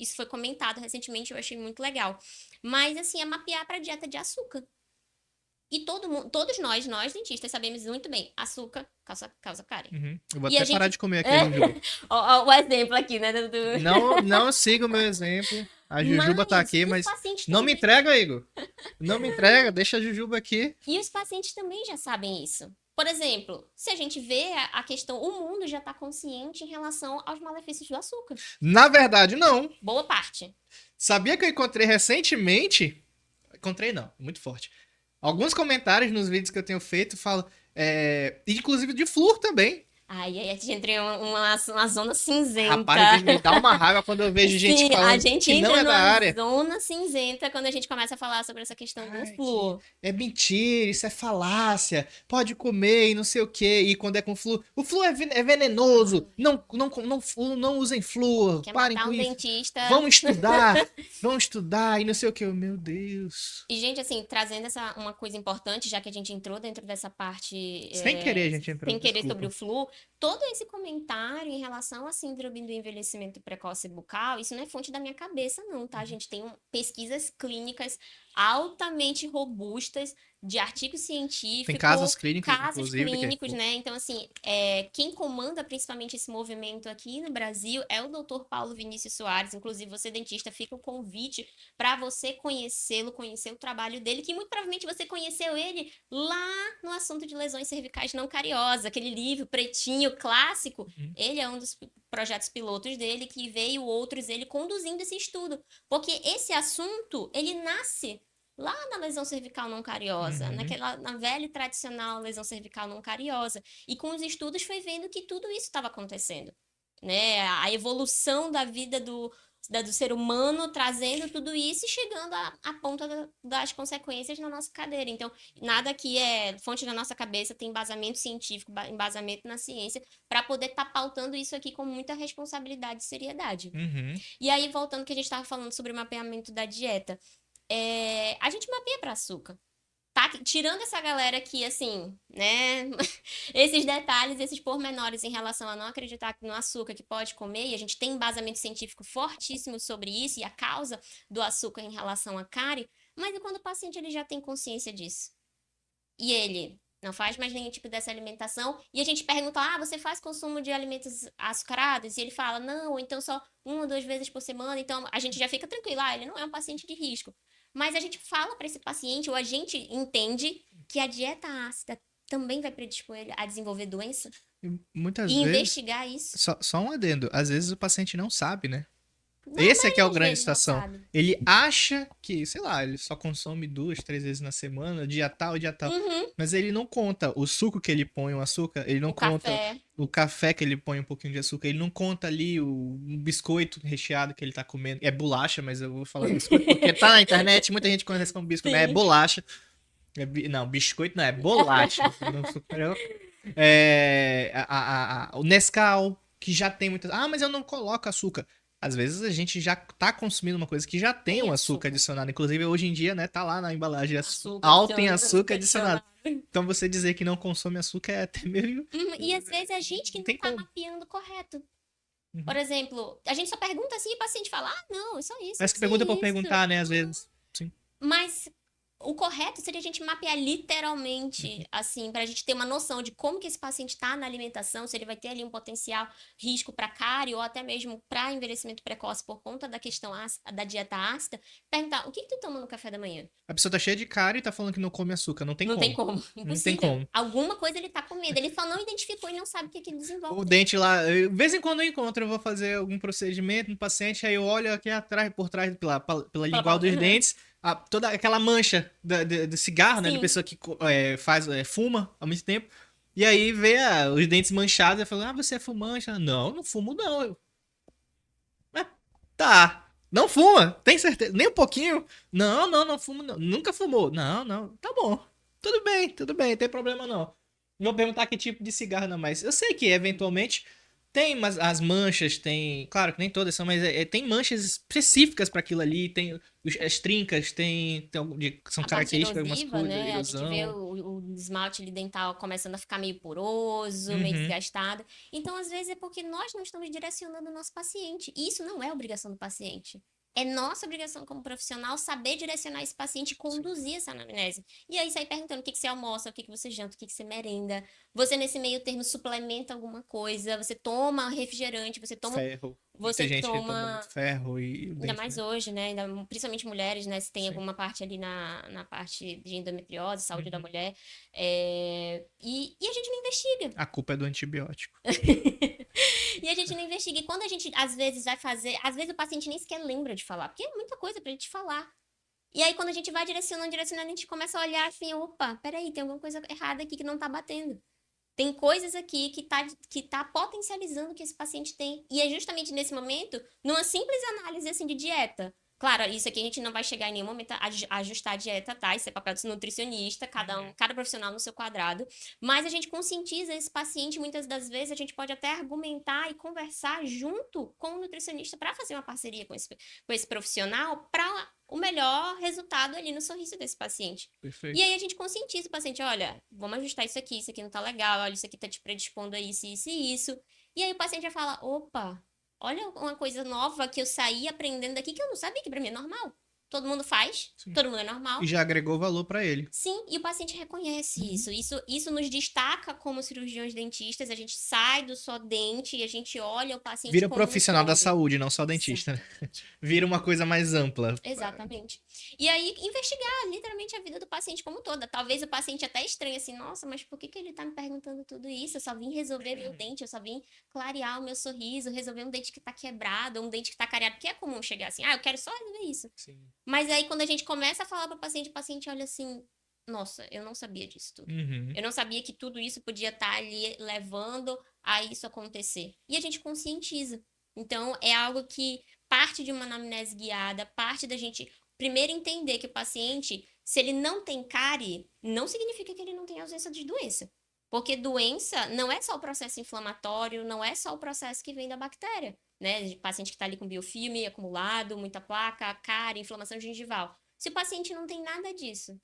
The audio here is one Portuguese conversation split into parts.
isso foi comentado recentemente, eu achei muito legal. Mas, assim, é mapear para dieta de açúcar. E todo mundo, todos nós dentistas, sabemos muito bem, açúcar causa cárie. Uhum. Eu vou E a até parar gente... de comer aqui a jujuba. O exemplo aqui, né? Não siga o meu exemplo. A jujuba tá Mas aqui, os mas pacientes não me também. entrega, Igor. Não me entrega, deixa a jujuba aqui. E os pacientes também já sabem isso. Por exemplo, se a gente vê a questão, o mundo já está consciente em relação aos malefícios do açúcar. Na verdade, não. Boa parte. Sabia que eu encontrei recentemente? Encontrei não, muito forte. Alguns comentários nos vídeos que eu tenho feito falam, inclusive de flúor também. Aí a gente entra em uma zona cinzenta. Rapaz, me dá uma raiva quando eu vejo gente Sim, a falando gente que não entra é da numa área. zona cinzenta quando a gente começa a falar sobre essa questão do Ai, que flúor. é mentira, isso é falácia. Pode comer e não sei o que. E quando é com flúor, o flúor é venenoso. Não usem flúor. Quer Parem matar com um isso. dentista. Vamos estudar e não sei o que. Meu Deus. E, gente, assim, trazendo uma coisa importante, já que a gente entrou dentro dessa parte, Sem querer a gente entrou, sem querer sobre o desculpa. flu, todo esse comentário em relação à síndrome do envelhecimento precoce bucal, isso não é fonte da minha cabeça, não, tá? A gente tem pesquisas clínicas altamente robustas, de artigo Tem científico, casos clínicos, casos inclusive, que clínicos, né? Então, assim, quem comanda principalmente esse movimento aqui no Brasil é o doutor Paulo Vinícius Soares. Inclusive, você, dentista, fica o convite para você conhecê-lo, conhecer o trabalho dele, que muito provavelmente você conheceu ele lá no assunto de lesões cervicais não cariosas, aquele livro pretinho clássico. Uhum. Ele é um dos projetos pilotos dele, que veio outros ele conduzindo esse estudo, porque esse assunto, ele nasce lá na lesão cervical não cariosa, Uhum. na velha e tradicional lesão cervical não cariosa, e com os estudos foi vendo que tudo isso estava acontecendo, né? A evolução da vida do ser humano trazendo tudo isso e chegando à ponta das consequências na nossa cadeira. Então, nada aqui é fonte da nossa cabeça, tem embasamento científico, embasamento na ciência, para poder estar pautando isso aqui com muita responsabilidade e seriedade. Uhum. E aí, voltando que a gente estava falando sobre o mapeamento da dieta, a gente mapeia para açúcar. Tá? Tirando essa galera aqui, assim, né? Esses detalhes, esses pormenores em relação a não acreditar no açúcar que pode comer, e a gente tem embasamento científico fortíssimo sobre isso e a causa do açúcar em relação à cárie, mas e quando o paciente ele já tem consciência disso? E ele não faz mais nenhum tipo dessa alimentação, e a gente pergunta, você faz consumo de alimentos açucarados? E ele fala, não, ou então só 1 ou 2 vezes por semana, então a gente já fica tranquilo, ele não é um paciente de risco. Mas a gente fala para esse paciente, ou a gente entende que a dieta ácida também vai predispor ele a desenvolver doença E muitas e vezes, investigar isso. só um adendo, às vezes o paciente não sabe, né? Na Esse aqui é maioria o das grande vezes não situação. sabe. Ele acha que, sei lá, ele só consome 2, 3 vezes na semana, dia tal, dia tal. Uhum. Mas ele não conta o suco que ele põe, o açúcar, ele não O conta café. o café que ele põe um pouquinho de açúcar, ele não conta ali o biscoito recheado que ele tá comendo. É bolacha, mas eu vou falar biscoito porque tá na internet, muita gente conhece como biscoito, mas é Sim. bolacha. Não, biscoito não, é bolacha. Não superou. O Nescau, que já tem muitas. Ah, mas eu não coloco açúcar. Às vezes a gente já tá consumindo uma coisa que já tem Tem um açúcar açúcar. adicionado. Inclusive, hoje em dia, né, tá lá na embalagem Açúcar alto em adicionado, açúcar açúcar adicionado. adicionado. Então você dizer que não consome açúcar é até meio. E às vezes é a gente que Não não tem tá como. mapeando correto. Por Uhum. exemplo, a gente só pergunta assim e o paciente fala, não, é só isso, Mas que isso pergunta pra eu e isso. perguntar, né, às vezes. Sim. Mas o correto seria a gente mapear literalmente, assim, para a gente ter uma noção de como que esse paciente está na alimentação, se ele vai ter ali um potencial risco para cárie ou até mesmo para envelhecimento precoce por conta da questão da dieta ácida. Perguntar, o que tu toma no café da manhã? A pessoa tá cheia de cara e tá falando que não come açúcar. Não tem Não tem como. como, Não tem impossível. como. Alguma coisa ele tá comendo, ele só não identificou e não sabe o que ele O desenvolve. dente lá, de vez em quando eu encontro, eu vou fazer algum procedimento no paciente, aí eu olho aqui atrás, por trás, pela lingual dos Aham. dentes, toda aquela mancha de cigarro, né? De Sim. pessoa que fuma ao mesmo tempo. E aí vê os dentes manchados e fala, você é fumante? Não, não fumo não. "Ah, tá. Não fuma, tem certeza? Nem um pouquinho? Não fumo não. Nunca fumou? Não, tá bom. Tudo bem, não tem problema não. Não vou perguntar que tipo de cigarro não, mas eu sei que eventualmente Tem, mas as manchas tem. Claro que nem todas são, mas tem manchas específicas para aquilo ali. Tem as trincas, são A parte características de algumas erosiva, coisas, né? A gente vê erosão. o esmalte ali dental começando a ficar meio poroso, meio Uhum. desgastado. Então, às vezes, é porque nós não estamos direcionando o nosso paciente. E isso não é obrigação do paciente. É nossa obrigação como profissional saber direcionar esse paciente e Sim. conduzir essa anamnese. E aí sair perguntando o que que você almoça, o que que você janta, o que que você merenda. Você, nesse meio termo, suplementa alguma coisa. Você toma refrigerante, Ferro. Muita você gente toma muito toma. ferro e o Ainda dente, mais né? hoje, né? Principalmente mulheres, né? Se tem Sim. alguma parte ali na parte de endometriose, saúde da Uhum. mulher. E a gente não investiga. A culpa é do antibiótico. E a gente não investiga. E quando a gente, às vezes, vai fazer. Às vezes o paciente nem sequer lembra de falar, porque é muita coisa pra gente falar. E aí, quando a gente vai direcionando, a gente começa a olhar assim: opa, peraí, tem alguma coisa errada aqui que não tá batendo. Tem coisas aqui que tá potencializando o que esse paciente tem. E é justamente nesse momento, numa simples análise assim de dieta. Claro, isso aqui a gente não vai chegar em nenhum momento a ajustar a dieta, tá? Isso é papel do nutricionista, Uhum. cada profissional no seu quadrado. Mas a gente conscientiza esse paciente, muitas das vezes a gente pode até argumentar e conversar junto com o nutricionista para fazer uma parceria com esse profissional para o melhor resultado ali no sorriso desse paciente. E Perfeito. aí a gente conscientiza o paciente, olha, vamos ajustar isso aqui não tá legal, olha, isso aqui tá te predispondo a isso, isso e isso. E aí o paciente já fala, opa, olha uma coisa nova que eu saí aprendendo daqui que eu não sabia que pra mim é normal. Todo mundo faz, Sim. todo mundo é E normal. já agregou valor pra ele. Sim, e o paciente reconhece Uhum. isso. Isso nos destaca como cirurgiões dentistas. A gente sai do só dente e a gente olha o paciente Vira como um profissional da todo. saúde, não só dentista, né? Exatamente. Vira uma coisa mais ampla. Exatamente. E aí, investigar literalmente a vida do paciente como toda. Talvez o paciente até estranhe assim, nossa, mas por que que ele tá me perguntando tudo isso? Eu só vim resolver meu dente, eu só vim clarear o meu sorriso, resolver um dente que tá quebrado, um dente que tá cariado, porque é comum chegar assim, eu quero só resolver isso. Sim. Mas aí, quando a gente começa a falar pro paciente, o paciente olha assim, nossa, eu não sabia disso tudo. Uhum. Eu não sabia que tudo isso podia estar ali levando a isso acontecer. E a gente conscientiza. Então, é algo que parte de uma anamnese guiada, parte da gente primeiro entender que o paciente, se ele não tem cárie, não significa que ele não tem ausência de doença. Porque doença não é só o processo inflamatório, não é só o processo que vem da bactéria, né? De paciente que está ali com biofilme acumulado, muita placa, cárie, inflamação gengival. Se o paciente não tem nada disso,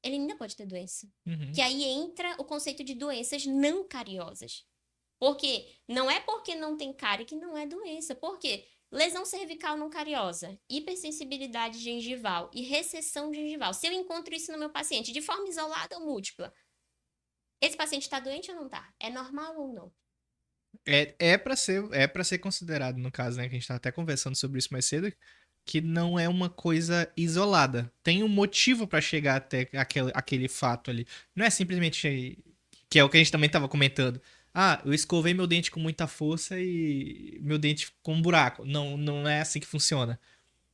ele ainda pode ter doença. Que Uhum. aí entra o conceito de doenças não cariosas. Porque não é porque não tem cárie que não é doença. Por quê? Lesão cervical não cariosa, hipersensibilidade gengival e recessão gengival. Se eu encontro isso no meu paciente de forma isolada ou múltipla, esse paciente está doente ou não está? É normal ou não? É para ser considerado, no caso, né? Que a gente tava até conversando sobre isso mais cedo, que não é uma coisa isolada. Tem um motivo pra chegar até aquele fato ali. Não é simplesmente que é o que a gente também tava comentando. Ah, eu escovei meu dente com muita força e meu dente ficou um buraco. Não, não é assim que funciona.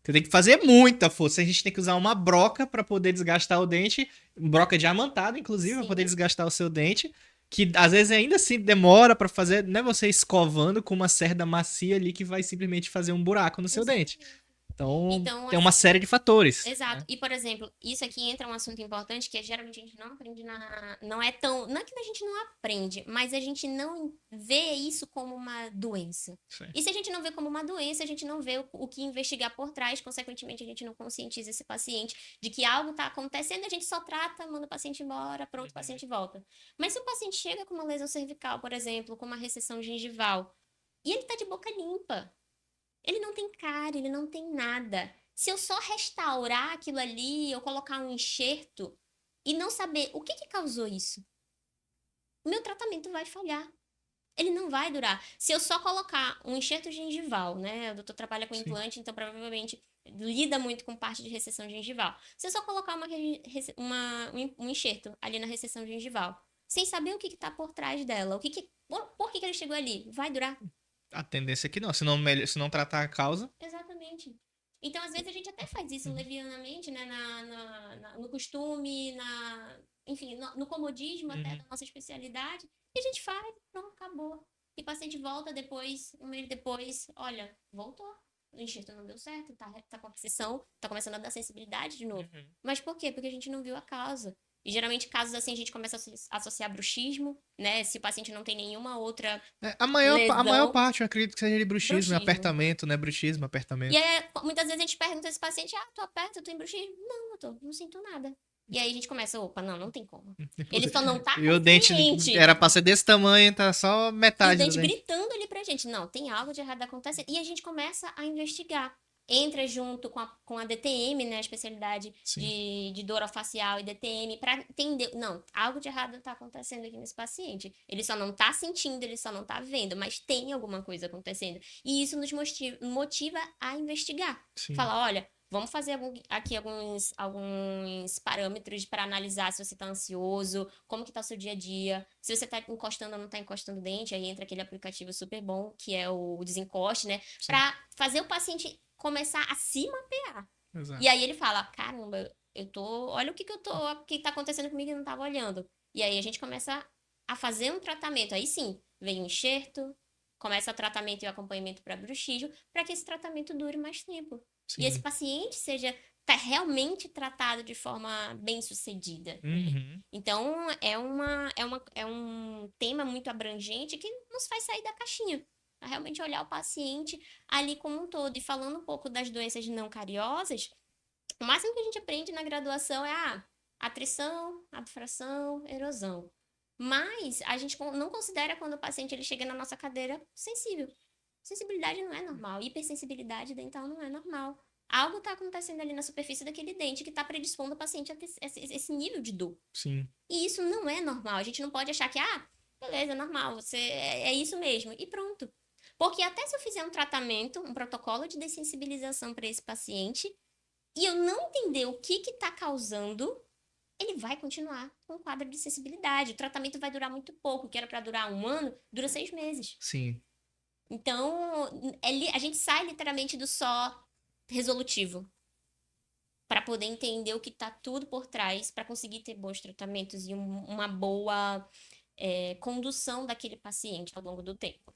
Você tem que fazer muita força. A gente tem que usar uma broca para poder desgastar o dente, broca diamantada, inclusive, para poder Sim, desgastar o seu dente, que às vezes ainda assim demora para fazer, não é você escovando com uma cerda macia ali que vai simplesmente fazer um buraco no seu dente. exatamente. Então, Então, tem uma assim, série de fatores, exato. né? E, por exemplo, isso aqui entra um assunto importante que geralmente a gente não aprende na. Não é tão. Não é que a gente não aprende, mas a gente não vê isso como uma doença. Sim. E se a gente não vê como uma doença, a gente não vê o que investigar por trás, consequentemente, a gente não conscientiza esse paciente de que algo está acontecendo, a gente só trata, manda o paciente embora, pronto, o Uhum. paciente volta. Mas se o paciente chega com uma lesão cervical, por exemplo, com uma recessão gengival, e ele está de boca limpa, ele não tem cárie, ele não tem nada. Se eu só restaurar aquilo ali, eu colocar um enxerto e não saber o que que causou isso, o meu tratamento vai falhar. Ele não vai durar. Se eu só colocar um enxerto gengival, né? O doutor trabalha com Sim. implante, então provavelmente lida muito com parte de recessão gengival. Se eu só colocar um enxerto ali na recessão gengival, sem saber o que está por trás dela, por que que ele chegou ali, vai durar? A tendência é que não. Se não tratar a causa. Exatamente. Então, às vezes, a gente até faz isso Uhum. levianamente, né? No costume, enfim, no comodismo até Uhum. da nossa especialidade. E a gente faz, pronto, acabou. E o paciente volta depois, um mês depois, olha, voltou. O enxerto não deu certo, tá com obsessão, tá começando a dar sensibilidade de novo. Uhum. Mas por quê? Porque a gente não viu a causa. E geralmente, casos assim, a gente começa a associar bruxismo, né? Se o paciente não tem nenhuma outra A maior lesão, parte, eu acredito que seja de bruxismo, bruxismo. apertamento, né? Bruxismo, E apertamento. aí, muitas vezes a gente pergunta a esse paciente, tu aperta, tu tem bruxismo? Não, doutor, não sinto nada. E aí a gente começa, opa, não tem como. Ele só não tá E o dente consciente. era pra ser desse tamanho, tá só E o metade do dente dente. gritando ali pra gente, não, tem algo de errado acontecendo. E a gente começa a investigar. Entra junto com a DTM, né, a especialidade Sim. de dor facial e DTM, pra entender, não, algo de errado tá acontecendo aqui nesse paciente. Ele só não tá sentindo, ele só não tá vendo, mas tem alguma coisa acontecendo. E isso nos motiva a investigar. Sim. Falar, olha, vamos fazer aqui alguns parâmetros para analisar se você está ansioso, como que tá o seu dia a dia, se você está encostando ou não está encostando o dente, aí entra aquele aplicativo super bom, que é o Desencoste, né? Sim. Para fazer o paciente começar a se mapear. E Exato. aí ele fala, caramba, olha o que tá acontecendo comigo e não tava olhando. E aí a gente começa a fazer um tratamento. Aí sim, vem o enxerto, começa o tratamento e o acompanhamento para bruxismo, para que esse tratamento dure mais tempo. E esse Sim. paciente seja realmente tratado de forma bem sucedida, né? Uhum. Então, é um tema muito abrangente que nos faz sair da caixinha. A realmente olhar o paciente ali como um todo. E falando um pouco das doenças não cariosas, o máximo que a gente aprende na graduação é a atrição, abfração, erosão. Mas a gente não considera quando o paciente ele chega na nossa cadeira sensível. Sensibilidade não é normal, hipersensibilidade dental não é normal. Algo está acontecendo ali na superfície daquele dente que está predispondo o paciente a ter esse nível de dor. Sim. E isso não é normal. A gente não pode achar que, beleza, é normal, é isso mesmo. E pronto. Porque até se eu fizer um tratamento, um protocolo de dessensibilização para esse paciente, e eu não entender o que está causando, ele vai continuar com um quadro de sensibilidade. O tratamento vai durar muito pouco, que era para durar 1 ano, dura 6 meses. Sim. Então, a gente sai literalmente do só resolutivo para poder entender o que está tudo por trás, para conseguir ter bons tratamentos e uma boa condução daquele paciente ao longo do tempo.